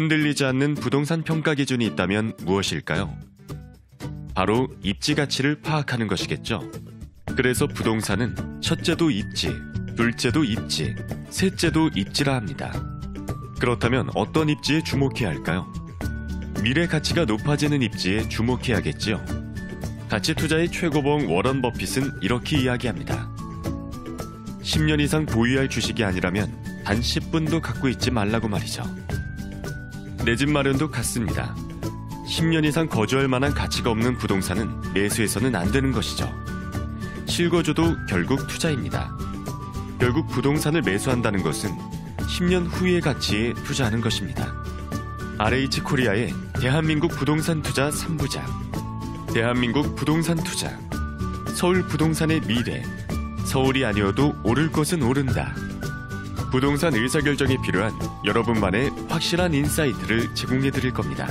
흔들리지 않는 부동산 평가 기준이 있다면 무엇일까요? 바로 입지 가치를 파악하는 것이겠죠. 그래서 부동산은 첫째도 입지, 둘째도 입지, 셋째도 입지라 합니다. 그렇다면 어떤 입지에 주목해야 할까요? 미래 가치가 높아지는 입지에 주목해야겠지요. 가치 투자의 최고봉 워런 버핏은 이렇게 이야기합니다. 10년 이상 보유할 주식이 아니라면 단 10분도 갖고 있지 말라고 말이죠. 내 집 마련도 같습니다. 10년 이상 거주할 만한 가치가 없는 부동산은 매수해서는 안 되는 것이죠. 실거주도 결국 투자입니다. 결국 부동산을 매수한다는 것은 10년 후의 가치에 투자하는 것입니다. RH코리아의 대한민국 부동산 투자 3부작. 대한민국 부동산 투자. 서울 부동산의 미래. 서울이 아니어도 오를 것은 오른다. 부동산 의사결정에 필요한 여러분만의 확실한 인사이트를 제공해 드릴 겁니다.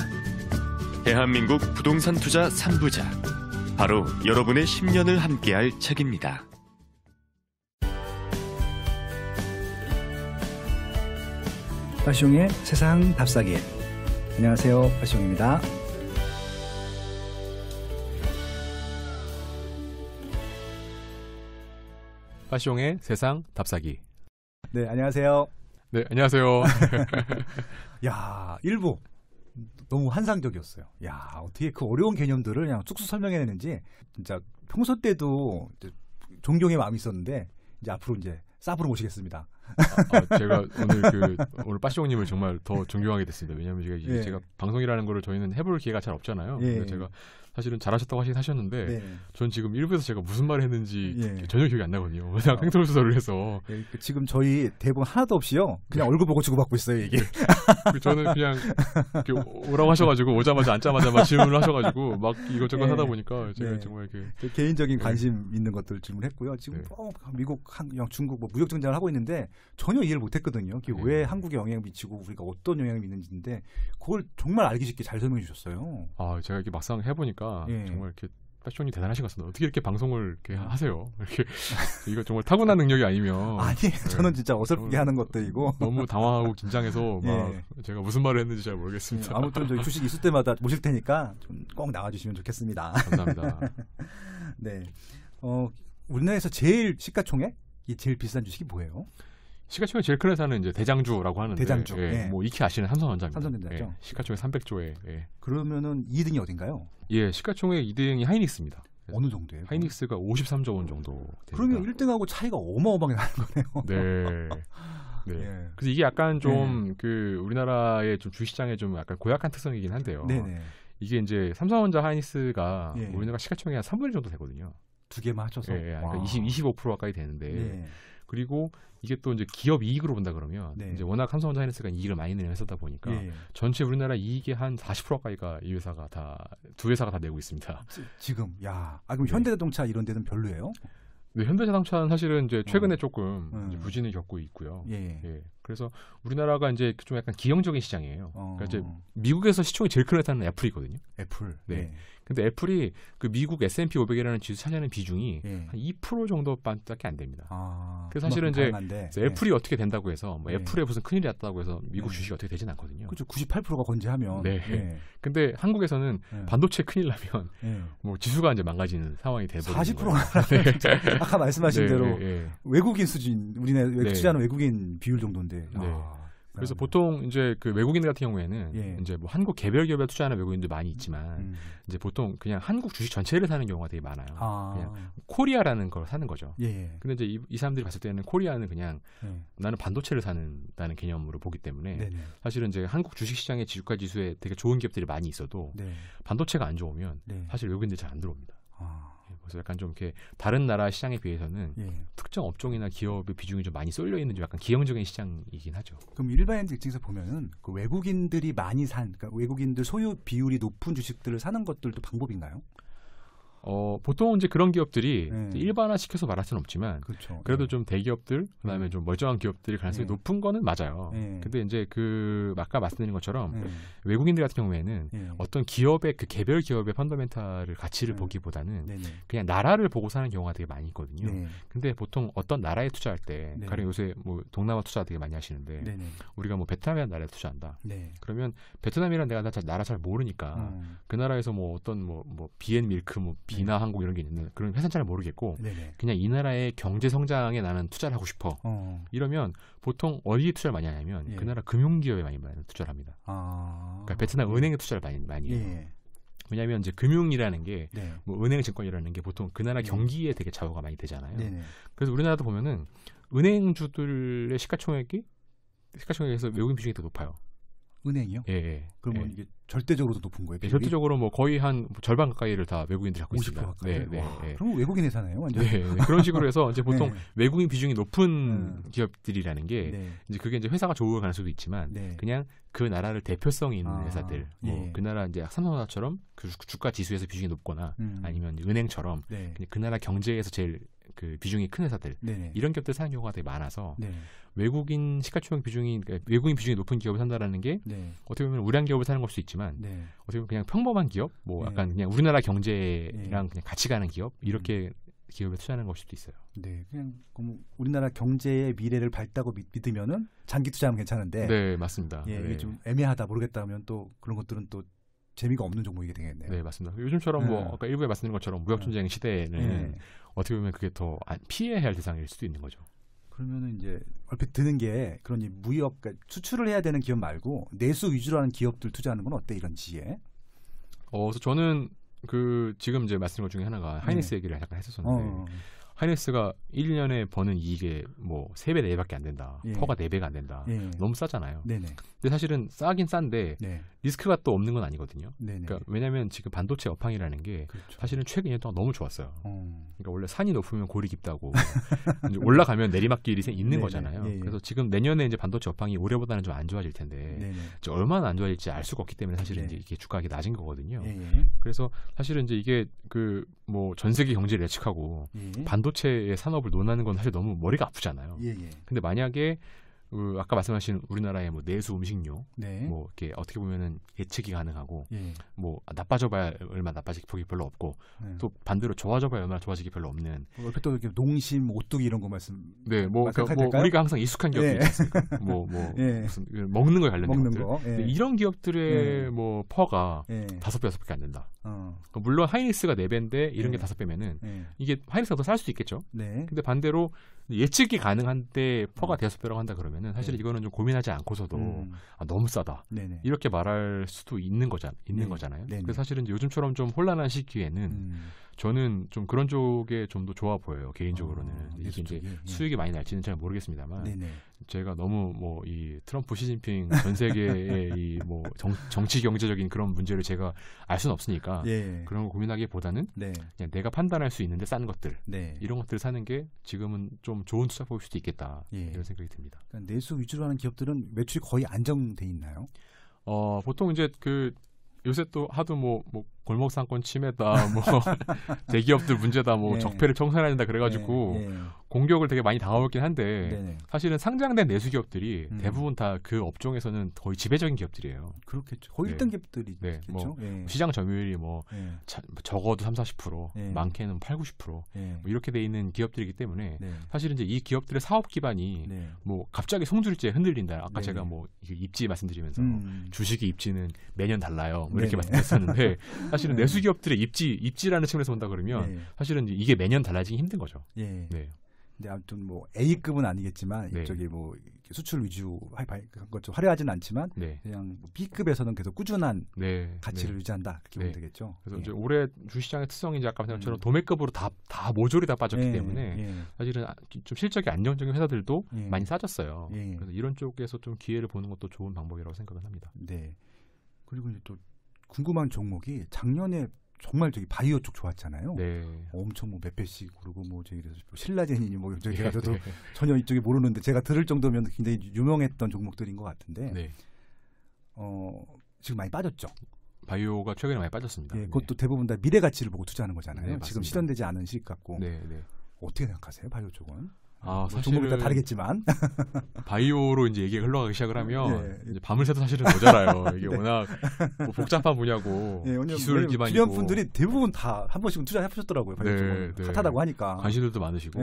대한민국 부동산 투자 3부작. 바로 여러분의 10년을 함께할 책입니다. 빠숑의 세상 답사기. 안녕하세요, 빠숑입니다. 빠숑의 세상 답사기. 네, 안녕하세요. 네, 안녕하세요. 야, 1부 너무 환상적이었어요. 야, 어떻게 그 어려운 개념들을 그냥 쑥쑥 설명해내는지 진짜 평소 때도 존경의 마음이 있었는데 이제 앞으로 이제 쌉으로 모시겠습니다. 제가 오늘 빠숑님을 정말 더 존경하게 됐습니다. 왜냐하면 제가 방송이라는 거를 저희는 해볼 기회가 잘 없잖아요. 예. 제가 사실은 잘하셨다고 하셨는데 네. 전 지금 1부에서 제가 무슨 말을 했는지 예. 전혀 기억이 안 나거든요. 그냥 횡설수설을 해서 지금 저희 대본 하나도 없이요. 그냥 얼굴 보고 주고받고 있어요, 이게. 저는 그냥 이렇게 오라고 하셔가지고 오자마자 앉자마자 막 질문을 하셔가지고 막 이것저것 하다 보니까 제가 정말 이렇게 개인적인 관심 있는 것들 질문했고요. 지금 미국, 중국 무역 전쟁을 하고 있는데 전혀 이해를 못했거든요. 왜 한국에 영향을 미치고 우리가 어떤 영향을 미치는지인데 그걸 정말 알기 쉽게 잘 설명해 주셨어요. 제가 이렇게 막상 해보니까 정말 이렇게 패션이 대단하신 것 같습니다. 어떻게 이렇게 방송을 이렇게 하세요? 이렇게 이거 정말 타고난 능력이 아니면 아니에요. 저는 진짜 어설프게 하는 것들이고 너무 당황하고 긴장해서 막 제가 무슨 말을 했는지 잘 모르겠습니다. 아무튼 저희 주식 있을 때마다 모실 테니까 좀 꼭 나와주시면 좋겠습니다. 감사합니다. 네, 우리나라에서 제일 시가총액이 제일 비싼 주식이 뭐예요? 시가총액 제일 큰 회사는 이제 대장주라고 하는데, 대장주. 뭐 익히 아시는 삼성전자입니다. 삼성전자죠. 시가총액 300조에. 그러면은 2등이 어딘가요? 시가총액 2등이 하이닉스입니다. 어느 정도예요? 하이닉스가 53조 원 정도 됩니다. 그러면 1등하고 차이가 어마어마하게 나는 거네요. 네. 그래서 이게 약간 좀 우리나라의 좀 주식시장의 좀 약간 고약한 특성이긴 한데요. 네네. 이게 이제 삼성전자 하이닉스가 우리나라 시가총액 한 3분의 1 정도 되거든요. 두 개만 합쳐서. 그러니까 25% 가까이 되는데. 그리고 이게 또 이제 기업 이익으로 본다 그러면 이제 워낙 삼성전자 하이닉스가 이익을 많이 내는 회사다 보니까 전체 우리나라 이익의 한 40% 가까이가 이 회사가 두 회사가 다 내고 있습니다. 지금 그럼 현대자동차 이런 데는 별로예요? 네, 현대자동차는 사실은 이제 최근에 조금 이제 부진을 겪고 있고요. 그래서 우리나라가 이제 좀 약간 기형적인 시장이에요. 그러니까 이제 미국에서 시총이 제일 큰 회사는 애플이거든요. 애플. 네. 근데 애플이 그 미국 S&P 500이라는 지수 차지하는 비중이 한 2% 정도밖에 안 됩니다. 그래서 사실은 이제 애플이 어떻게 된다고 해서 뭐 애플에 무슨 큰일이 났다고 해서 미국 주식이 어떻게 되진 않거든요. 그렇죠. 98%가 건재하면. 근데 한국에서는 반도체 큰일 나면 뭐 지수가 이제 망가지는 상황이 돼버리는 40%가 아까 말씀하신 대로 외국인 수준, 우리나라 투자하는 외국인 비율 정도인데. 그래서 보통 이제 그 외국인들 같은 경우에는 이제 뭐 한국 개별 기업에 투자하는 외국인들 많이 있지만 이제 보통 그냥 한국 주식 전체를 사는 경우가 되게 많아요. 그냥 코리아라는 걸 사는 거죠. 근데 이제 이 사람들이 봤을 때는 코리아는 그냥 나는 반도체를 사는다는 개념으로 보기 때문에 사실은 이제 한국 주식 시장의 주가 지수에 되게 좋은 기업들이 많이 있어도 반도체가 안 좋으면 사실 외국인들이 잘 안 들어옵니다. 그래서 약간 좀 이렇게 다른 나라 시장에 비해서는 특정 업종이나 기업의 비중이 좀 많이 쏠려 있는 좀 약간 기형적인 시장이긴 하죠. 그럼 일반인들 입장에서 보면은 그 외국인들이 많이 그러니까 외국인들 소유 비율이 높은 주식들을 사는 것들도 방법인가요? 보통 이제 그런 기업들이 일반화 시켜서 말할 수는 없지만 그렇죠. 그래도 좀 대기업들 그다음에 좀 멀쩡한 기업들이 가능성이 높은 거는 맞아요. 근데 이제 그 아까 말씀드린 것처럼 외국인들 같은 경우에는 어떤 기업의 그 개별 기업의 펀더멘탈을 가치를 보기보다는 그냥 나라를 보고 사는 경우가 되게 많이 있거든요. 근데 보통 어떤 나라에 투자할 때 가령 요새 뭐 동남아 투자 되게 많이 하시는데 우리가 뭐 베트남이라는 나라에 투자한다. 그러면 베트남이라는 나라 잘 모르니까 그 나라에서 뭐 어떤 뭐 비앤 밀크 뭐 비나 항공 이런 게 있는 그런 회사는 잘 모르겠고 그냥 이 나라의 경제 성장에 나는 투자를 하고 싶어. 이러면 보통 어디에 투자를 많이 하냐면 그 나라 금융기업에 많이 투자를 합니다. 그러니까 베트남 은행에 투자를 많이 해요. 왜냐하면 이제 금융이라는 게 뭐 은행 증권이라는 게 보통 그 나라 경기에 되게 좌우가 많이 되잖아요. 그래서 우리나라도 보면은 은행주들의 시가총액에서 외국인 비중이 더 높아요. 은행이요? 예. 그러면 이게 절대적으로도 높은 거예요? 네, 절대적으로 뭐 거의 한 절반 가까이를 다 외국인들이 갖고 있습니다. 네. 그럼 외국인 회사네요, 완전. 네. 그런 식으로 해서 이제 보통 외국인 비중이 높은 기업들이라는 게 이제 그게 이제 회사가 좋을 가능성도 있지만 그냥 그 나라를 대표성 있는 회사들, 뭐 그 나라 이제 삼성전자처럼 그 주가 지수에서 비중이 높거나 아니면 은행처럼 그냥 그 나라 경제에서 제일 그 비중이 큰 회사들 이런 기업들 사는 경우가 되게 많아서 외국인 시가총액 비중이 그러니까 외국인 비중이 높은 기업을 산다라는 게 어떻게 보면 우량 기업을 사는 걸 수 있지만 어떻게 보면 그냥 평범한 기업, 뭐 약간 그냥 우리나라 경제랑 그냥 같이 가는 기업 이렇게 기업에 투자하는 걸 수도 있어요. 네, 그냥 우리나라 경제의 미래를 밝다고 믿으면은 장기 투자하면 괜찮은데. 네, 맞습니다. 이게 좀 애매하다 모르겠다 하면 또 그런 것들은 또 재미가 없는 종목이 되겠네요. 네, 맞습니다. 요즘처럼 뭐 아까 일부에 말씀드린 것처럼 무역 전쟁 시대에는 어떻게 보면 그게 더 피해야 할 대상일 수도 있는 거죠. 그러면은 이제 얼핏 드는 게 그런 무역 그러니까 수출을 해야 되는 기업 말고 내수 위주로 하는 기업들 투자하는 건 어때 이런 지에? 그래서 저는 그 지금 이제 말씀드린 것 중에 하나가 하이닉스 얘기를 잠깐 했었었는데 하이닉스가 1년에 버는 이익에 뭐 3배, 4배밖에 안 된다. 퍼가 4배가 안 된다. 너무 싸잖아요. 근데 사실은 싸긴 싼데 리스크가 또 없는 건 아니거든요. 그러니까 왜냐하면 지금 반도체 업황이라는 게 사실은 최근 2년 동안 너무 좋았어요. 그러니까 원래 산이 높으면 골이 깊다고 이제 올라가면 내리막길이 있는 거잖아요. 그래서 지금 내년에 이제 반도체 업황이 올해보다는 좀 안 좋아질 텐데 이제 얼마나 안 좋아질지 알 수가 없기 때문에 사실은 이제 이게 주가가 낮은 거거든요. 그래서 사실은 이제 이게 그 뭐 전 세계 경제를 예측하고 반도체의 산업을 논하는 건 사실 너무 머리가 아프잖아요. 근데 만약에 아까 말씀하신 우리나라의 뭐 내수 음식료, 뭐 이렇게 어떻게 보면은 예측이 가능하고, 뭐 나빠져봐야 얼마 나빠질 폭이 별로 없고, 또 반대로 좋아져봐야 얼마나 좋아지기 별로 없는. 옆에 또 이렇게 농심, 오뚜기 이런 거 말씀. 네, 뭐 우리가 항상 익숙한 기업들 있지 않습니까? 무슨 먹는 거에 관련된 것들. 근데 이런 기업들의 뭐 퍼가 5배, 6배밖에 안 된다. 그러니까 물론 하이닉스가 4배인데 이런 게 5배면은 이게 하이닉스가 더 쌀 수도 있겠죠. 근데 반대로 예측이 가능한데 퍼가 5배라고 한다 그러면은 사실 이거는 좀 고민하지 않고서도 너무 싸다 이렇게 말할 수도 있는 거잖아요. 그래서 사실은 요즘처럼 좀 혼란한 시기에는 저는 좀 그런 쪽에 좀 더 좋아 보여요. 개인적으로는 이게 이제 수익이 많이 날지는 잘 모르겠습니다만 제가 너무 뭐 이 트럼프 시진핑 전 세계의 이 뭐 정치 경제적인 그런 문제를 제가 알 수는 없으니까 그런 거 고민하기보다는 그냥 내가 판단할 수 있는데 싼 것들 이런 것들을 사는 게 지금은 좀 좋은 투자 볼 수도 있겠다 이런 생각이 듭니다. 그러니까 내수 위주로 하는 기업들은 매출이 거의 안정돼 있나요? 보통 이제 그 요새 또 하도 뭐 골목 상권 침해다, 뭐 대기업들 문제다, 뭐 적폐를 청산해야 된다 그래가지고 공격을 되게 많이 당하고 있긴 한데 사실은 상장된 내수 기업들이 대부분 다 그 업종에서는 거의 지배적인 기업들이에요. 그렇겠죠. 거의 1등 기업들이겠죠. 뭐 시장 점유율이 뭐 적어도 30-40%, 많게는 80-90% 뭐 이렇게 돼 있는 기업들이기 때문에 사실은 이제 이 기업들의 사업 기반이 뭐 갑자기 송두리째 흔들린다. 아까 제가 뭐 입지 말씀드리면서 주식의 입지는 매년 달라요. 뭐 이렇게 말씀드렸었는데 사실은 내수 기업들의 입지라는 측면에서 본다 그러면 사실은 이게 매년 달라지기 힘든 거죠. 근데 아무튼 뭐 A급은 아니겠지만 이쪽이 뭐 수출 위주 좀 화려하지는 않지만 그냥 B급에서는 계속 꾸준한 가치를 유지한다 그렇게 보면 되겠죠. 그래서 이제 올해 주시장의 특성이 이제 아까 말씀처럼 도매급으로 다 모조리 다 빠졌기 때문에 사실은 좀 실적이 안정적인 회사들도 많이 싸졌어요. 그래서 이런 쪽에서 좀 기회를 보는 것도 좋은 방법이라고 생각을 합니다. 그리고 이제 또 궁금한 종목이 작년에 정말 저기 바이오 쪽 좋았잖아요. 엄청 뭐 몇 배씩 오르고 뭐 저기 신라젠이니 뭐 제가 저도 전혀 이쪽에 모르는데 제가 들을 정도면 굉장히 유명했던 종목들인 것 같은데 지금 많이 빠졌죠. 바이오가 최근에 많이 빠졌습니다. 예, 그것도 대부분 다 미래 가치를 보고 투자하는 거잖아요. 네, 지금 실현되지 않은 시익 갖고. 네, 네. 어떻게 생각하세요, 바이오 쪽은? 사실은 종목이 다 다르겠지만 바이오로 이제 얘기가 흘러가기 시작을 하면 예. 이제 밤을 새도 사실은 모자라요. 이게 워낙 뭐 복잡한 분야고 기술 기반이고 주변 분들이 대부분 다 한 번씩은 투자해 보셨더라고요. 바이오 쪽은 핫하다고 하니까 관심들도 많으시고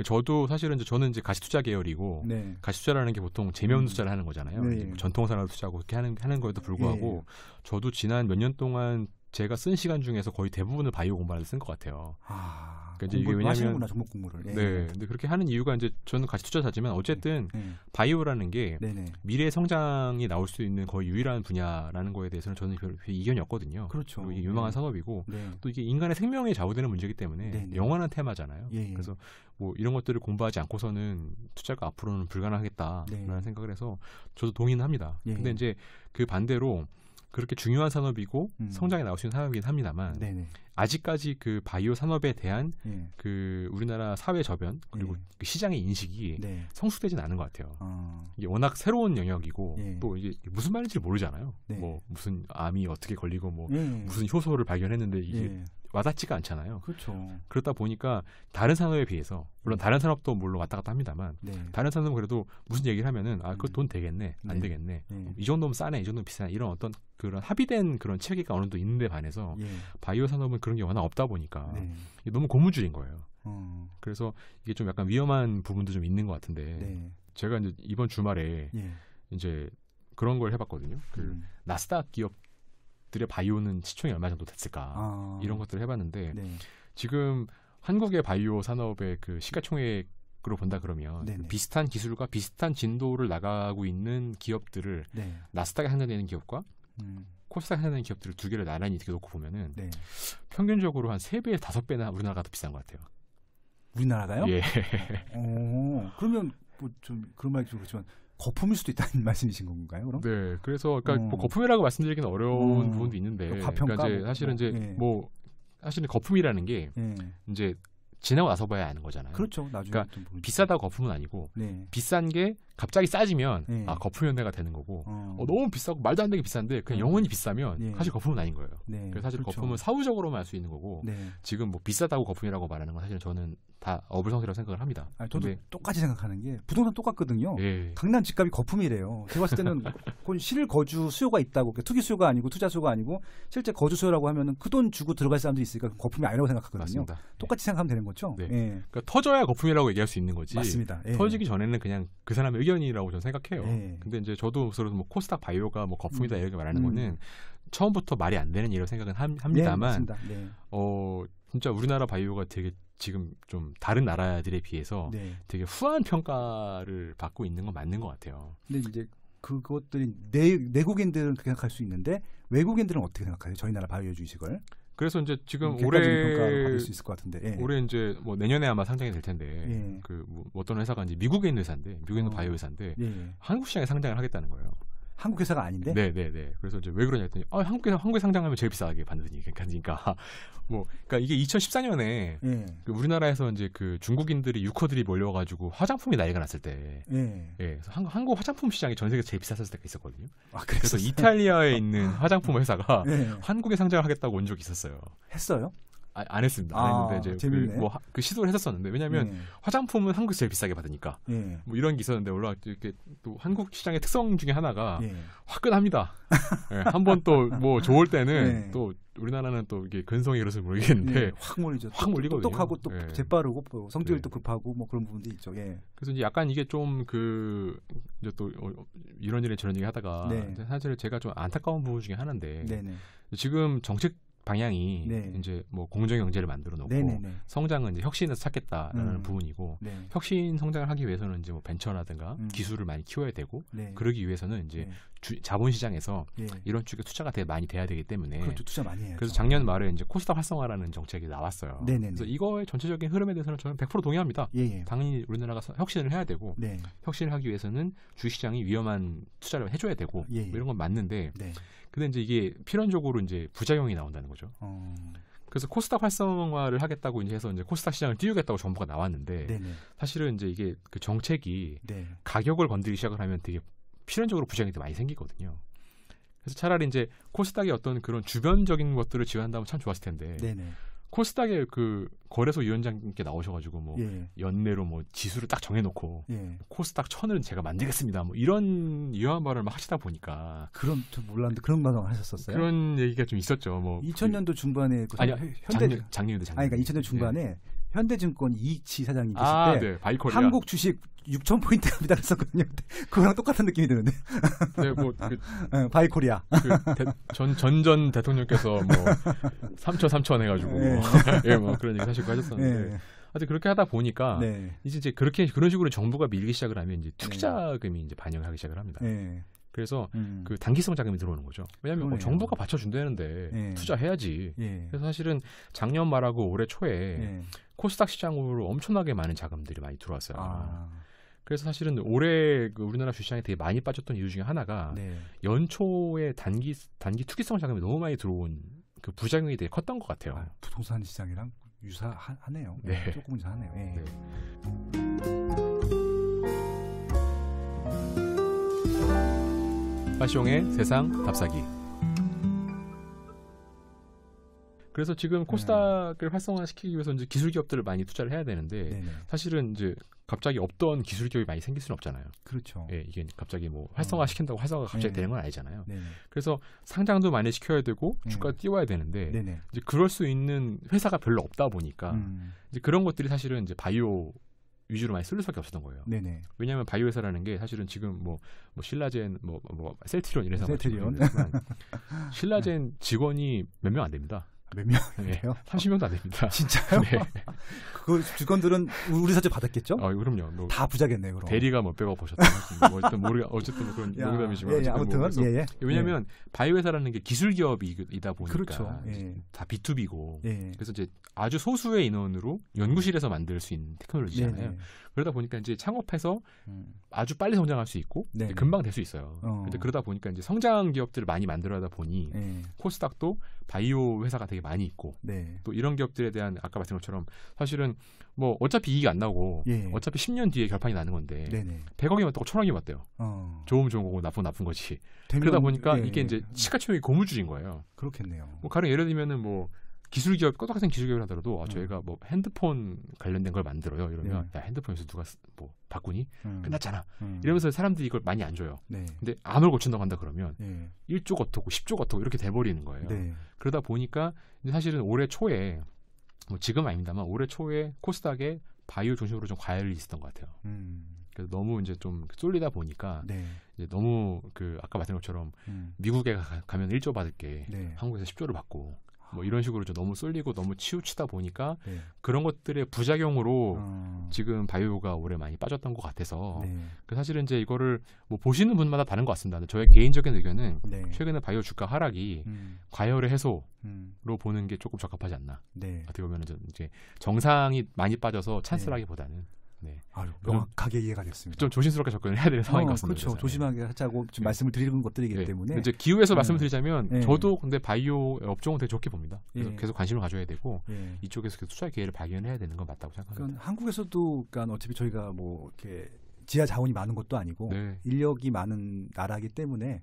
저도 사실은 저는 이제 가치 투자 계열이고 가치 투자라는 게 보통 재미없는 투자를 하는 거잖아요. 뭐 전통산업 투자고 그렇게 하는 거에도 불구하고 저도 지난 몇 년 동안 제가 쓴 시간 중에서 거의 대부분을 바이오 공부하는데 쓴 것 같아요. 그러니까 이게 왜냐하면 종목 공부를. 네, 근데 그렇게 하는 이유가 이제 저는 가치 투자자지만 어쨌든 바이오라는 게 미래 성장이 나올 수 있는 거의 유일한 분야라는 거에 대해서는 저는 별 이견이 없거든요. 그렇죠. 그리고 이게 유망한 산업이고 또 이게 인간의 생명에 좌우되는 문제이기 때문에 영원한 테마잖아요. 그래서 뭐 이런 것들을 공부하지 않고서는 투자가 앞으로는 불가능하겠다라는 생각을 해서 저도 동의는 합니다. 근데 이제 그 반대로 그렇게 중요한 산업이고 성장에 나올 수 있는 산업이긴 합니다만 아직까지 그 바이오 산업에 대한 그 우리나라 사회 저변 그리고 그 시장의 인식이 성숙되진 않은 것 같아요. 이게 워낙 새로운 영역이고 또 이게 무슨 말인지 모르잖아요. 뭐 무슨 암이 어떻게 걸리고 뭐 무슨 효소를 발견했는데 이게 와닿지가 않잖아요. 그렇죠. 그렇다 보니까 다른 산업에 비해서 물론 다른 산업도 물론 왔다 갔다 합니다만 다른 산업은 그래도 무슨 얘기를 하면은 그거 돈 되겠네 안 되겠네 이 정도면 싸네 이 정도면 비싸네 이런 어떤 그런 합의된 그런 체계가 어느 정도 있는데 반해서 바이오 산업은 그런 게 워낙 없다 보니까 이게 너무 고무줄인 거예요. 그래서 이게 좀 약간 위험한 부분도 좀 있는 것 같은데 제가 이제 이번 주말에 이제 그런 걸 해봤거든요. 그 나스닥 기업들의 바이오는 시총이 얼마 정도 됐을까 이런 것들을 해봤는데 지금 한국의 바이오 산업의 그 시가총액으로 본다 그러면 비슷한 기술과 비슷한 진도를 나가고 있는 기업들을 나스닥에 상장되는 기업과 코스닥에 상장되는 기업들을 두 개를 나란히 이렇게 놓고 보면은 평균적으로 한 3배, 5배나 우리나라가 더 비싼 것 같아요. 우리나라가요? 예. 그러면 뭐 좀 그런 말이 좀 그렇지만 거품일 수도 있다는 말씀이신 건가요, 그럼? 네. 그래서 그러니까 뭐 거품이라고 말씀드리기는 어려운 부분도 있는데 과평가? 그러니까 이제 사실은 이제 뭐 사실은 거품이라는 게 이제 지나고 나서 봐야 아는 거잖아요. 그렇죠. 나중에 그러니까 비싸다고 거품은 아니고 비싼 게 갑자기 싸지면 거품 연대가 되는 거고 너무 비싸고 말도 안 되게 비싼데 그냥 영원히 비싸면 사실 거품은 아닌 거예요. 그래서 사실 그렇죠. 거품은 사후적으로만 알 수 있는 거고 지금 뭐 비싸다고 거품이라고 말하는 건 사실 저는 다 어불성설이라고 생각을 합니다. 저도 똑같이 생각하는 게 부동산 똑같거든요. 강남 집값이 거품이래요. 제가 봤을 때는 그건 실거주 수요가 있다고 그러니까 투기 수요가 아니고 투자 수요가 아니고 실제 거주 수요라고 하면은 그 돈 주고 들어갈 사람도 있으니까 거품이 아니라고 생각하거든요. 맞습니다. 똑같이 생각하면 되는 거죠. 그러니까 터져야 거품이라고 얘기할 수 있는 거지. 맞습니다. 터지기 전에는 그냥 그 사람의 의견이라고 저는 생각해요. 근데 이제 저도 뭐 코스닥 바이오가 뭐 거품이다 이렇게 말하는 거는 처음부터 말이 안 되는 일이라고 생각은 합니다만 진짜 우리나라 바이오가 되게 지금 좀 다른 나라들에 비해서 되게 후한 평가를 받고 있는 건 맞는 것 같아요. 근데 이제 그것들이 내국인들은 그렇게 생각할 수 있는데 외국인들은 어떻게 생각하세요? 저희 나라 바이오 주식을? 그래서 이제 지금 평가를 받을 수 있을 것 같은데 올해 이제 뭐 내년에 아마 상장이 될 텐데 뭐 어떤 회사가 이제 미국에 있는 회사인데 미국에 있는 바이오 회사인데 한국 시장에 상장을 하겠다는 거예요. 한국 회사가 아닌데? 네네네. 그래서 이제 왜 그러냐 했더니 한국에 상장하면 제일 비싸게 받으니까. 그러니까 이게 2014년에 그 우리나라에서 이제 그 중국인들이 유커들이 몰려가지고 화장품이 난리가 났을 때, 그래서 한국 화장품 시장이 전 세계에서 제일 비쌌을 때가 있었거든요. 그래서 이탈리아에 있는 화장품 회사가 한국에 상장을 하겠다고 온 적이 있었어요. 했어요? 안 했습니다. 안 했는데 이제 그 시도를 했었었는데 왜냐하면 화장품은 한국에서 제일 비싸게 받으니까 뭐 이런 게 있었는데 이렇게 또 한국 시장의 특성 중에 하나가 화끈합니다. 한번 또 뭐 좋을 때는 또 우리나라는 또 이게 근성이 그래서 모르겠는데 확 몰리죠. 확 몰리거든요. 똑똑하고 또 재빠르고 또 성질도 급하고 뭐 그런 부분도 있죠. 그래서 이제 약간 이게 좀 그 이제 또 이런 일에 저런 얘기 하다가 사실 제가 좀 안타까운 부분 중에 하나인데 지금 정책 방향이 이제 뭐 공정 경제를 만들어 놓고 성장은 이제 혁신에서 찾겠다라는 부분이고 혁신 성장을 하기 위해서는 이제 뭐 벤처라든가 기술을 많이 키워야 되고 그러기 위해서는 이제 자본 시장에서 이런 쪽에 투자가 많이 돼야 되기 때문에 그렇죠. 투자 많이 해야죠. 그래서 작년 말에 이제 코스닥 활성화라는 정책이 나왔어요. 그래서 이거의 전체적인 흐름에 대해서는 저는 100% 동의합니다. 당연히 우리나라가 혁신을 해야 되고 혁신을 하기 위해서는 주식시장이 위험한 투자를 해줘야 되고 뭐 이런 건 맞는데 근데 이제 이게 필연적으로 이제 부작용이 나온다는 거죠. 그래서 코스닥 활성화를 하겠다고 이제 해서 이제 코스닥 시장을 띄우겠다고 정부가 나왔는데 사실은 이제 이게 그 정책이 가격을 건드리기 시작을 하면 되게 필연적으로 부작용이 많이 생기거든요. 그래서 차라리 이제 코스닥의 어떤 그런 주변적인 것들을 지원한다면 참 좋았을 텐데. 네네. 코스닥의 그 거래소 위원장님께 나오셔가지고 뭐 예. 연내로 뭐 지수를 딱 정해놓고 예. 코스닥 1000은 제가 만들겠습니다. 뭐 이런 유한 말을 막 하시다 보니까 그런 좀 몰랐는데 그런 방송을 하셨었어요. 그런 얘기가 좀 있었죠. 뭐 2000년도 중반에 아니 현대 작년인데 아니 그러니까 2000년 중반에 현대증권 이익치 사장님 계실 때 네. 바이코리아. 한국 주식 6,000포인트 갑니다 그랬었거든요. 그거랑 똑같은 느낌이 드는데. 네, 뭐 바이코리아. 전 대통령께서 뭐 3천 해가지고 네. 예, 뭐 그런 얘기 하시고 하셨었는데. 네. 하여튼 그렇게 하다 보니까 네. 이제 그렇게 그런 식으로 정부가 밀기 시작을 하면 이제 투기자금이 이제 반영을 하기 시작을 합니다. 네. 그래서 그 단기성 자금이 들어오는 거죠. 왜냐하면 뭐 정부가 받쳐준다는데 투자해야지. 그래서 사실은 작년 말하고 올해 초에 코스닥 시장으로 엄청나게 많은 자금들이 많이 들어왔어요. 그래서 사실은 올해 그 우리나라 주시장이 되게 많이 빠졌던 이유 중에 하나가 연초에 단기 투기성 자금이 너무 많이 들어온 그 부작용이 되게 컸던 것 같아요. 부동산 시장이랑 유사하네요. 네. 조금 유사하네요. 네. 빠숑의 세상 답사기. 그래서 지금 코스닥을 활성화시키기 위해서 이제 기술 기업들을 많이 투자를 해야 되는데 사실은 이제 갑자기 없던 기술 기업이 많이 생길 수는 없잖아요. 그렇죠. 예, 이게 갑자기 뭐 활성화시킨다고 활성화가 갑자기 되는 건 아니잖아요. 네네. 그래서 상장도 많이 시켜야 되고 주가 띄워야 되는데 이제 그럴 수 있는 회사가 별로 없다 보니까 이제 그런 것들이 사실은 이제 바이오 위주로 많이 쓸 수밖에 없었던 거예요. 네네. 왜냐하면 바이오 회사라는 게 사실은 지금 뭐 신라젠, 뭐 셀트리온 이래서 셀트리온. 신라젠 직원이 몇 명 안 됩니다. 몇 명이에요? 30명도 안 됩니다. 진짜요? 네. 그 직원들은 우리 사채 받았겠죠? 그럼요. 뭐 다 부자겠네요, 그럼. 대리가 뭐 백업 보셨다. 뭐 어쨌든 뭐 그런 농담이지만 아무튼 뭐 왜냐하면 바이오 회사라는 게 기술 기업이다 보니까 그렇죠. 다 B2B고 그래서 이제 아주 소수의 인원으로 연구실에서 만들 수 있는 테크놀로지잖아요. 그러다 보니까 이제 창업해서 아주 빨리 성장할 수 있고 금방 될 수 있어요. 근데 그러다 보니까 이제 성장 기업들을 많이 만들어다 보니 코스닥도 바이오 회사가 되게 많이 있고 또 이런 기업들에 대한 아까 말씀한 것처럼 사실은 뭐 어차피 이익이 안 나고 어차피 10년 뒤에 결판이 나는 건데 100억이 맞다고 1000억이 맞대요. 좋은 거고 나쁜 거지. 그러다 보니까 이게 이제 시가총액이 고무줄인 거예요. 그렇겠네요. 뭐 가령 예를 들면은 뭐 기술 기업 똑같은 기술 기업을 하더라도 저희가 뭐 핸드폰 관련된 걸 만들어요. 이러면 야 핸드폰에서 누가 뭐 바꾸니? 끝났잖아. 이러면서 사람들이 이걸 많이 안 줘요. 근데 암을 고친다고 한다 그러면 1조 어떻고 10조 어떻고 이렇게 돼버리는 거예요. 그러다 보니까 사실은 올해 초에 뭐 지금 아닙니다만 올해 초에 코스닥에 바이오 중심으로 좀 과열이 있었던 것 같아요. 그래서 너무 이제 좀 쏠리다 보니까 이제 너무 그 아까 말씀한 것처럼 미국에 가면 1조 받을 게 한국에서 10조를 받고 뭐 이런 식으로 좀 너무 쏠리고 너무 치우치다 보니까 그런 것들의 부작용으로 지금 바이오가 올해 많이 빠졌던 것 같아서 사실은 이제 이거를 뭐 보시는 분마다 다른 것 같습니다. 근데 저의 개인적인 의견은 최근에 바이오 주가 하락이 과열의 해소로 보는 게 조금 적합하지 않나. 어떻게 보면 이제 정상이 많이 빠져서 찬스라기보다는 명확하게 이해가 됐습니다. 좀 조심스럽게 접근을 해야 되는 상황인 것 같습니다. 그렇죠. 조심하게 하자고 지금 말씀을 드리는 것들이기 때문에. 이제 기후에서 말씀을 드리자면 저도 근데 바이오 업종은 되게 좋게 봅니다. 그래서 계속 관심을 가져야 되고 이쪽에서 계속 투자 기회를 발견해야 되는 건 맞다고 생각합니다. 그러니까 한국에서도 그러니까 어차피 저희가 뭐 이렇게 지하 자원이 많은 것도 아니고 인력이 많은 나라이기 때문에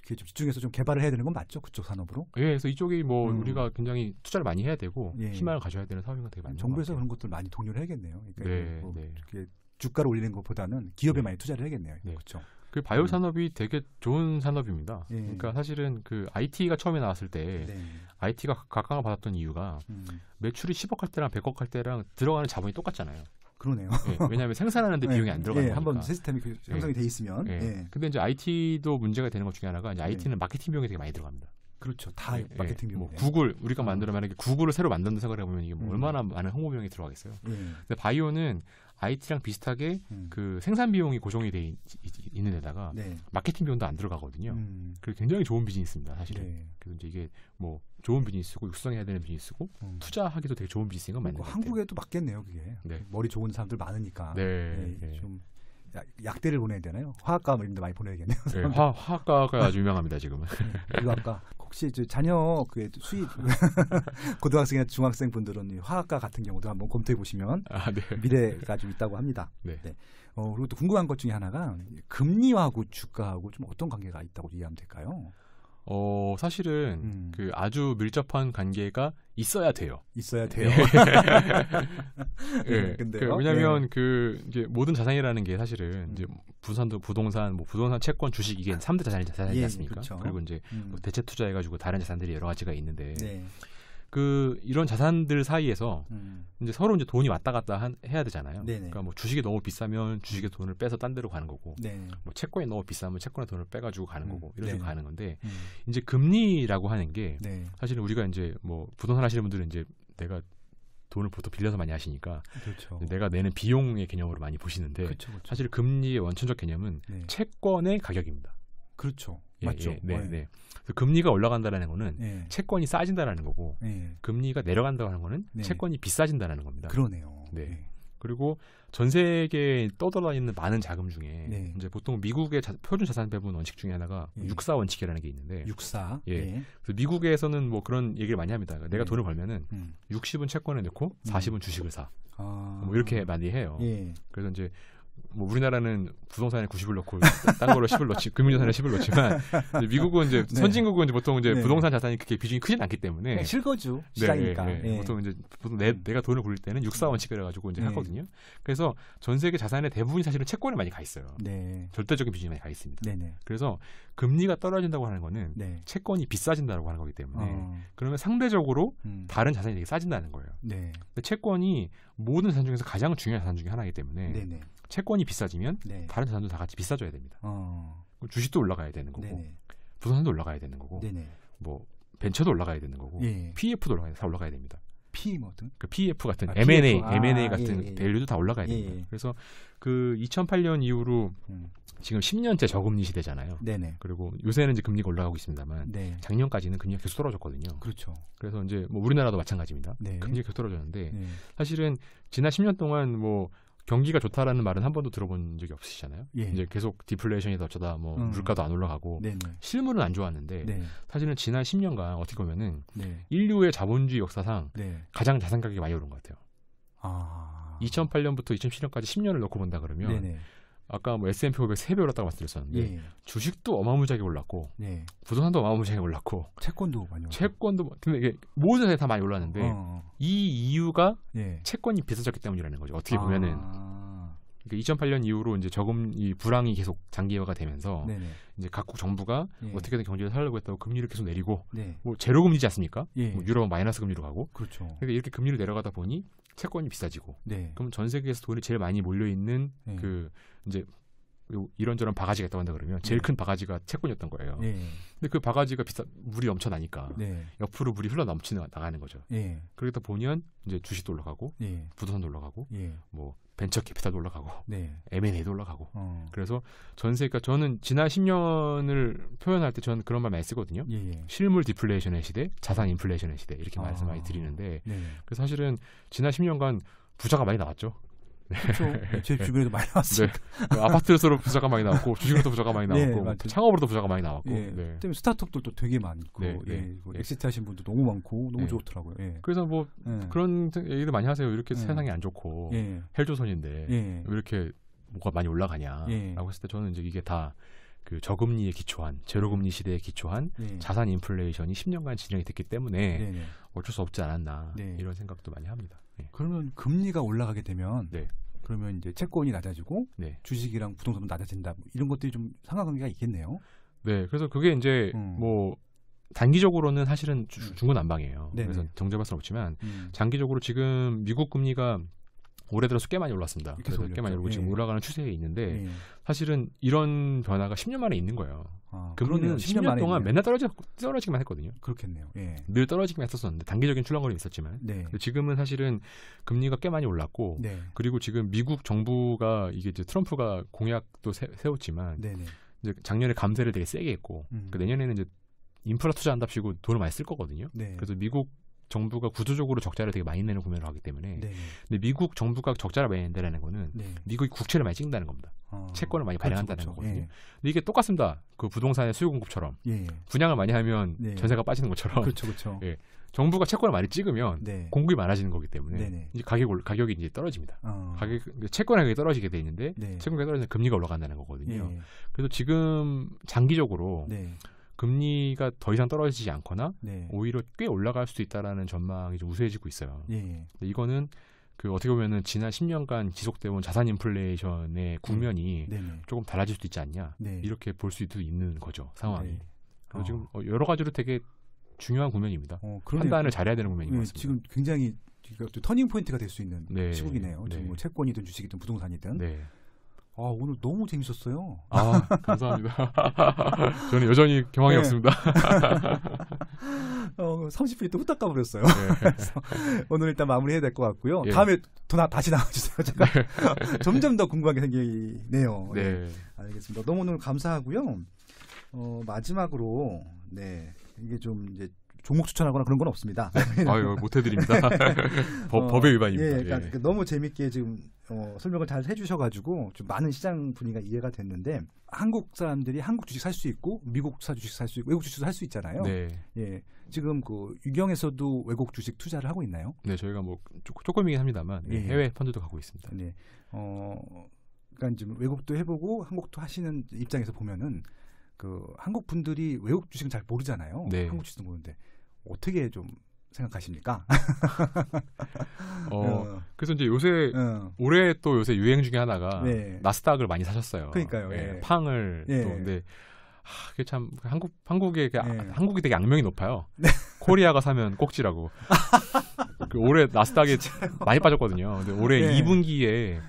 좀 집중해서 좀 개발을 해야 되는 건 맞죠? 그쪽 산업으로? 그래서 이쪽이 뭐 우리가 굉장히 투자를 많이 해야 되고 희망을 가져야 되는 사업인 건 되게 많은 것 같아요. 정부에서 그런 것들 많이 독려를 해야겠네요. 그러니까 이렇게 주가를 올리는 것보다는 기업에 많이 투자를 해야겠네요. 그렇죠. 그 바이오 산업이 되게 좋은 산업입니다. 그러니까 사실은 그 IT가 처음에 나왔을 때 IT가 각광을 받았던 이유가 매출이 10억 할 때랑 100억 할 때랑 들어가는 자본이 똑같잖아요. 그러네요. 왜냐하면 생산하는데 비용이 안 들어가는 거니까. 한번 시스템이 형성이 돼 있으면. 근데 이제 IT도 문제가 되는 것 중에 하나가 이제 IT는 마케팅 비용이 되게 많이 들어갑니다. 그렇죠. 다 마케팅 비용. 뭐 구글 우리가 만약에 구글을 새로 만든다 생각을 해보면 이게 뭐 얼마나 많은 홍보 비용이 들어가겠어요. 근데 바이오는 IT랑 비슷하게 그 생산 비용이 고정이 돼 있는 데다가 마케팅 비용도 안 들어가거든요. 그래서 굉장히 좋은 비즈니스입니다, 사실은. 그래서 이제 이게 뭐 좋은 비즈니스고 육성해야 되는 비즈니스고 투자하기도 되게 좋은 비즈니스인 건 맞는 것 같아요. 한국에도 맞겠네요, 그게. 머리 좋은 사람들 많으니까. 좀 약대를 보내야 되나요? 화학과 이런 데 많이 보내야겠네요. 화학과가 아주 유명합니다, 지금은. 유학과. 혹시 자녀 그 수입 고등학생이나 중학생 분들은 화학과 같은 경우도 한번 검토해 보시면 미래가 좀 있다고 합니다. 그리고 또 궁금한 것 중에 하나가 금리하고 주가하고 좀 어떤 관계가 있다고 이해하면 될까요? 사실은 그 아주 밀접한 관계가 있어야 돼요. 있어야 돼요. 예. 왜냐하면 그 이제 모든 자산이라는 게 사실은 이제 부동산, 뭐 부동산, 채권, 주식 이게 3대 자산이지 않습니까? 그렇죠. 그리고 이제 뭐 대체 투자해가지고 다른 자산들이 여러 가지가 있는데. 그 이런 자산들 사이에서 이제 서로 이제 돈이 왔다 갔다 해야 되잖아요. 그러니까 뭐 주식이 너무 비싸면 주식의 돈을 빼서 딴 데로 가는 거고, 뭐 채권이 너무 비싸면 채권의 돈을 빼가지고 가는 거고 이런 식으로 가는 건데 이제 금리라고 하는 게 사실은 우리가 이제 뭐 부동산 하시는 분들은 이제 내가 돈을 보통 빌려서 많이 하시니까 그렇죠. 내가 내는 비용의 개념으로 많이 보시는데 사실 금리의 원천적 개념은 채권의 가격입니다. 그렇죠. 맞죠. 네. 금리가 올라간다는 거는 채권이 싸진다는 거고 금리가 내려간다고 하는 거는 채권이 비싸진다는 겁니다. 그러네요. 네. 그리고 전 세계에 떠돌아있는 많은 자금 중에 이제 보통 미국의 표준 자산 배분 원칙 중에 하나가 6사 원칙이라는 게 있는데 6사. 그래서 미국에서는 뭐 그런 얘기를 많이 합니다. 내가 돈을 벌면은 60은 채권에 넣고 40은 주식을 사. 뭐 이렇게 많이 해요. 그래서 이제 뭐 우리나라는 부동산에 90을 넣고 딴 거로 10을 넣지 금융자산에 10을 넣지만 미국은 이제 선진국은 이제 보통 이제 부동산 자산이 그렇게 비중이 크진 않기 때문에 실거주 시장이니까 보통 이제 내가 돈을 굴릴 때는 6사 원칙을 해가지고 이제 하거든요. 그래서 전 세계 자산의 대부분이 사실은 채권에 많이 가 있어요. 절대적인 비중이 많이 가 있습니다. 그래서 금리가 떨어진다고 하는 거는 채권이 비싸진다고 하는 거기 때문에 그러면 상대적으로 다른 자산이 되게 싸진다는 거예요. 근데 채권이 모든 자산 중에서 가장 중요한 자산 중에 하나이기 때문에 채권이 비싸지면 다른 자산도 다 같이 비싸져야 됩니다. 주식도 올라가야 되는 거고 부동산도 올라가야 되는 거고 뭐 벤처도 올라가야 되는 거고 PF도 다 올라가야 됩니다. P 뭐든 그 PF 같은 M&A 같은 밸류도 다 올라가야 됩니다. 그래서 그 2008년 이후로 지금 10년째 저금리 시대잖아요. 그리고 요새는 이제 금리가 올라가고 있습니다만 작년까지는 금리가 계속 떨어졌거든요. 그렇죠. 그래서 이제 뭐 우리나라도 마찬가지입니다. 금리가 계속 떨어졌는데 사실은 지난 10년 동안 뭐 경기가 좋다라는 말은 한 번도 들어본 적이 없으시잖아요. 이제 계속 디플레이션이다 어쩌다 뭐 물가도 안 올라가고 실물은 안 좋았는데 사실은 지난 10년간 어떻게 보면은 인류의 자본주의 역사상 가장 자산 가격이 많이 오른 것 같아요. 2008년부터 2007년까지 10년을 놓고 본다 그러면 아까 뭐 S&P 500 3배 올랐다고 말씀드렸었는데 주식도 어마무시하게 올랐고 부동산도 어마무시하게 올랐고 채권도 많이 올랐고 채권도 근데 이게 모든 자산이 다 많이 올랐는데 이 이유가 채권이 비싸졌기 때문이라는 거죠. 어떻게 보면은 그러니까 2008년 이후로 이제 이 불황이 계속 장기화가 되면서 이제 각국 정부가 어떻게든 경제를 살려고 했다고 금리를 계속 내리고 뭐 제로 금리지 않습니까? 뭐 유럽은 마이너스 금리로 가고 그러니까 이렇게 금리를 내려가다 보니 채권이 비싸지고 그럼 전 세계에서 돈이 제일 많이 몰려 있는 그 이제 이런저런 바가지가 있다고 한다 그러면 제일 큰 바가지가 채권이었던 거예요. 근데 그 바가지가 물이 넘쳐나니까 옆으로 물이 흘러 나가는 거죠. 그러다 보면 이제 주식도 올라가고 부동산도 올라가고 뭐 벤처 캐피탈도 올라가고 M&A도 올라가고 그래서 전 세계가 저는 지난 10년을 표현할 때 저는 그런 말 많이 쓰거든요. 실물 디플레이션의 시대, 자산 인플레이션의 시대 이렇게 말씀 많이 드리는데 그래서 사실은 지난 10년간 부자가 많이 나왔죠. 그렇죠. 제 주변에도 많이 나왔습니다. 아파트에서 부자가 많이 나왔고 주식으로도 부자가 많이 나왔고 창업으로도 부자가 많이 나왔고 때문에 스타트업들도 되게 많고 엑시트 하신 분도 너무 많고 너무 좋더라고요. 그래서 뭐 그런 얘기를 많이 하세요. 이렇게 세상이 안 좋고 헬조선인데 왜 이렇게 뭐가 많이 올라가냐라고 했을 때 저는 이제 이게 다 그 저금리에 기초한 제로금리 시대에 기초한 자산 인플레이션이 10년간 진행이 됐기 때문에 어쩔 수 없지 않았나 이런 생각도 많이 합니다. 그러면 금리가 올라가게 되면 그러면 이제 채권이 낮아지고 주식이랑 부동산도 낮아진다 뭐 이런 것들이 좀 상관관계가 있겠네요. 그래서 그게 이제 뭐 단기적으로는 사실은 중구난방이에요. 그래서 정제할 수는 없지만 장기적으로 지금 미국 금리가 올해 들어서 꽤 많이 올랐습니다. 그래서 꽤 많이 오르고 지금 올라가는 추세에 있는데 사실은 이런 변화가 10년 만에 있는 거예요. 금리는 10년 동안 맨날 떨어지기만 했거든요. 그렇겠네요. 늘 떨어지기만 했었는데 단기적인 출렁거림이 있었지만 지금은 사실은 금리가 꽤 많이 올랐고 그리고 지금 미국 정부가 이게 이제 트럼프가 공약도 세웠지만 이제 작년에 감세를 되게 세게 했고 내년에는 이제 인프라 투자한답시고 돈을 많이 쓸 거거든요. 그래서 미국 정부가 구조적으로 적자를 되게 많이 내는 구매를 하기 때문에 근데 미국 정부가 적자를 많이 낸다는 거는 미국이 국채를 많이 찍는다는 겁니다. 채권을 많이 발행한다는 거거든요. 근데 이게 똑같습니다. 그 부동산의 수요 공급처럼 분양을 많이 하면 전세가 빠지는 것처럼 정부가 채권을 많이 찍으면 공급이 많아지는 거기 때문에 이제 가격이 이제 떨어집니다. 채권 가격이 떨어지게 돼 있는데 채권 가격이 떨어지면 금리가 올라간다는 거거든요. 그래서 지금 장기적으로 금리가 더 이상 떨어지지 않거나 네. 오히려 꽤 올라갈 수도 있다라는 전망이 좀 우세해지고 있어요. 근데 이거는 그 어떻게 보면은 지난 10년간 지속되어 온 자산 인플레이션의 국면이 조금 달라질 수도 있지 않냐 이렇게 볼 수도 있는 거죠 상황이. 그래서 지금 여러 가지로 되게 중요한 국면입니다. 판단을 잘해야 되는 국면인 것 같습니다. 지금 굉장히 터닝 포인트가 될 수 있는 시국이네요. 지금 뭐 채권이든 주식이든 부동산이든. 오늘 너무 재밌었어요. 감사합니다. 저는 여전히 경황이 없습니다. 30분이 또 후딱 가버렸어요. 그래서 오늘 일단 마무리해야 될 것 같고요. 다음에 다시 나와주세요. 제가 점점 더 궁금한 게 생기네요. 알겠습니다. 너무 오늘 감사하고요. 마지막으로 이게 좀 이제 종목 추천하거나 그런 건 없습니다. 못 해드립니다. 법의 위반입니다. 그러니까 너무 재밌게 지금 설명을 잘 해주셔가지고 좀 많은 시장 분위기가 이해가 됐는데 한국 사람들이 한국 주식 살 수 있고 미국 주식 살 수 있고 외국 주식도 살 수 있잖아요. 지금 그 유경에서도 외국 주식 투자를 하고 있나요? 네, 저희가 뭐 조금이긴 합니다만 해외 펀드도 가고 있습니다. 그러니까 지금 외국도 해보고 한국도 하시는 입장에서 보면은 그 한국 분들이 외국 주식은 잘 모르잖아요. 한국 주식도 모르는데 어떻게 좀 생각하십니까? 그래서 이제 요새 올해 또 요새 유행 중에 하나가 나스닥을 많이 사셨어요. 그러니까요. 팡을 또 근데 그게 참 한국이 되게 악명이 높아요. 코리아가 사면 꼭지라고. 그 올해 나스닥이 많이 빠졌거든요. 근데 올해 2분기에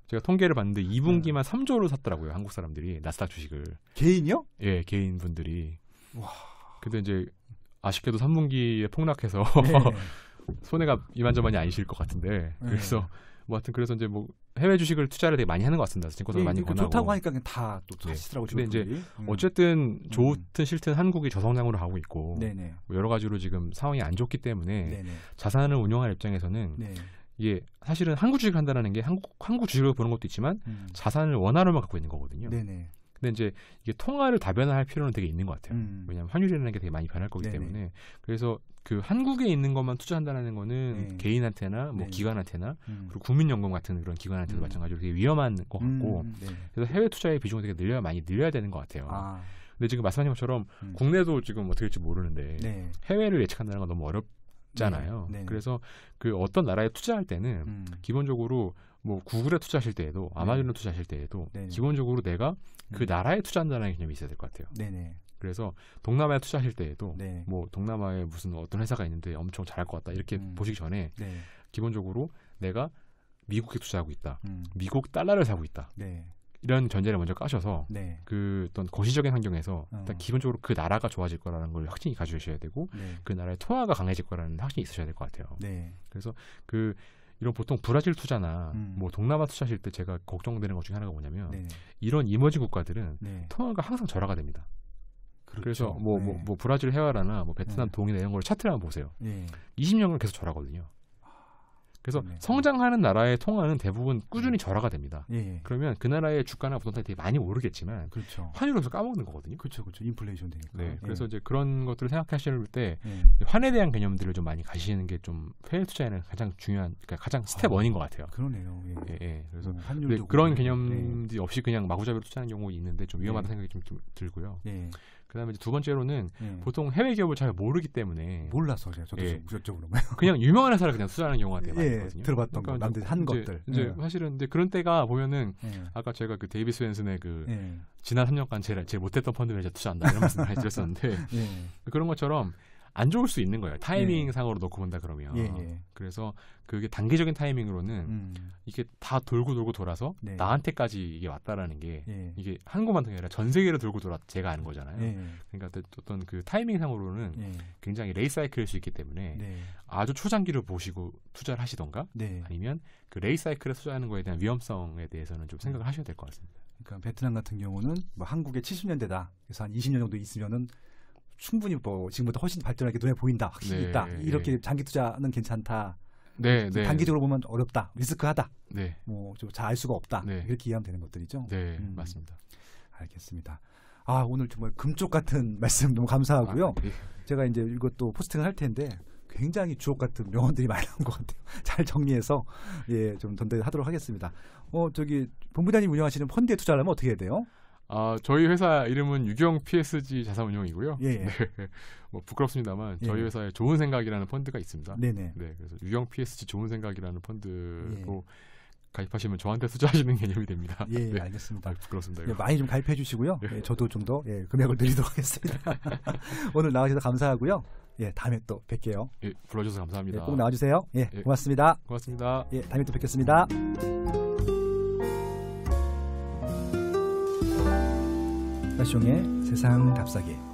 제가 통계를 봤는데 2분기만 3조를 샀더라고요. 한국 사람들이 나스닥 주식을. 개인이요? 개인 분들이. 근데 이제 아쉽게도 3분기에 폭락해서 손해가 이만저만이 아니실 것 같은데 그래서 뭐 하여튼 그래서 이제 뭐 해외 주식을 투자를 되게 많이 하는 것 같습니다. 증권사도 많이 권하고 좋다고 하니까 그냥 다 또 사시더라고요. 근데 이제 어쨌든 좋든 싫든 한국이 저성장으로 가고 있고 뭐 여러 가지로 지금 상황이 안 좋기 때문에 자산을 운용할 입장에서는 이게 사실은 한국 주식을 한다는 게 한국 주식을 보는 것도 있지만 자산을 원화로만 갖고 있는 거거든요. 근데 이제 이게 통화를 다변화할 필요는 되게 있는 것 같아요. 왜냐하면 환율이라는 게 되게 많이 변할 거기 때문에 그래서 그 한국에 있는 것만 투자한다는 거는 개인한테나 뭐 기관한테나 그리고 국민연금 같은 그런 기관한테도 마찬가지로 되게 위험한 것 같고 그래서 해외 투자의 비중을 되게 많이 늘려야 되는 것 같아요. 근데 지금 말씀하신 것처럼 국내도 지금 어떻게 될지 모르는데 해외를 예측한다는 건 너무 어렵잖아요. 그래서 그 어떤 나라에 투자할 때는 기본적으로 뭐 구글에 투자하실 때에도 아마존에 투자하실 때에도 기본적으로 내가 그 나라에 투자한다는 개념이 있어야 될 것 같아요. 그래서 동남아에 투자하실 때에도 뭐 동남아에 무슨 어떤 회사가 있는데 엄청 잘할 것 같다 이렇게 보시기 전에 기본적으로 내가 미국에 투자하고 있다. 미국 달러를 사고 있다. 이런 전제를 먼저 까셔서 그 어떤 거시적인 환경에서 일단 기본적으로 그 나라가 좋아질 거라는 걸 확신이 가지셔야 되고 그 나라의 통화가 강해질 거라는 확신이 있으셔야 될 것 같아요. 그래서 그 이런 보통 브라질 투자나 뭐 동남아 투자하실 때 제가 걱정되는 것 중에 하나가 뭐냐면 이런 이머징 국가들은 통화가 항상 절하가 됩니다. 그래서 뭐 브라질 헤아라나 뭐 베트남 동이나 이런 걸 차트를 한번 보세요. 20년간 계속 절하거든요. 그래서 성장하는 나라의 통화는 대부분 꾸준히 절하가 됩니다. 그러면 그 나라의 주가나 부동산이 되게 많이 오르겠지만 환율로서 까먹는 거거든요. 그렇죠. 인플레이션 되니까. 그래서 이제 그런 것들을 생각하실 때 환에 대한 개념들을 좀 많이 가시는 게 좀 해외 투자에는 가장 중요한, 그러니까 가장 스텝 1인 것 같아요. 그러네요. 그래서 그런 개념들이 없이 그냥 마구잡이로 투자하는 경우 있는데 좀 위험하다는 생각이 좀 들고요. 그다음에 이제 두 번째로는 보통 해외 기업을 잘 모르기 때문에 몰라서 저도 좀 무협적으로 그냥 유명한 회사를 그냥 투자하는 경우가 되게 많거든요. 들어봤던 그러니까 거, 남들이 한 것들. 이제 사실은 이제 그런 때가 보면은 아까 제가 그 데이비스 웬슨의 그 지난 3년간 제일 못했던 펀드를 이제 투자한다 이런 말씀을 많이 드렸었는데 그런 것처럼 안 좋을 수 있는 거예요. 타이밍 상으로 놓고 본다 그러면. 그래서 그게 단기적인 타이밍으로는 이게 다 돌고 돌아서 나한테까지 이게 왔다라는 게 이게 한국만 통해 아니라 전 세계를 돌고 돌아 제가 아는 거잖아요. 그러니까 어떤 그 타이밍 상으로는 굉장히 레이사이클일 수 있기 때문에 아주 초장기를 보시고 투자를 하시던가 아니면 그 레이사이클에 투자하는 거에 대한 위험성에 대해서는 좀 생각을 하셔야 될 것 같습니다. 그러니까 베트남 같은 경우는 뭐 한국의 70년대다. 그래서 한 20년 정도 있으면은 충분히 뭐 지금보다 훨씬 발전하게 눈에 보인다, 확실히 있다. 이렇게 장기 투자는 괜찮다. 단기적으로 보면 어렵다, 리스크하다. 뭐 좀 잘 알 수가 없다. 이렇게 이해하면 되는 것들이죠. 맞습니다. 알겠습니다. 오늘 정말 금쪽 같은 말씀 너무 감사하고요. 제가 이제 이것도 포스팅을 할 텐데 굉장히 주옥 같은 명언들이 많이 나온 것 같아요. 잘 정리해서 좀 전달하도록 하겠습니다. 저기 본부장님 운영하시는 펀드에 투자하려면 어떻게 해야 돼요? 저희 회사 이름은 유경 PSG 자산운용이고요. 예. 네. 뭐 부끄럽습니다만 저희 예. 회사에 좋은 생각이라는 펀드가 있습니다. 네네. 네, 그래서 유경 PSG 좋은 생각이라는 펀드로 가입하시면 저한테 투자하시는 개념이 됩니다. 예, 네. 알겠습니다. 부끄럽습니다. 예, 많이 좀 가입해 주시고요. 예, 저도 좀 더 금액을 드리도록 하겠습니다. 오늘 나와주셔서 감사하고요. 예, 다음에 또 뵐게요. 예, 불러주셔서 감사합니다. 꼭 나와주세요. 예, 고맙습니다. 고맙습니다. 예, 다음에 또 뵙겠습니다. 나시용의 세상 답사기.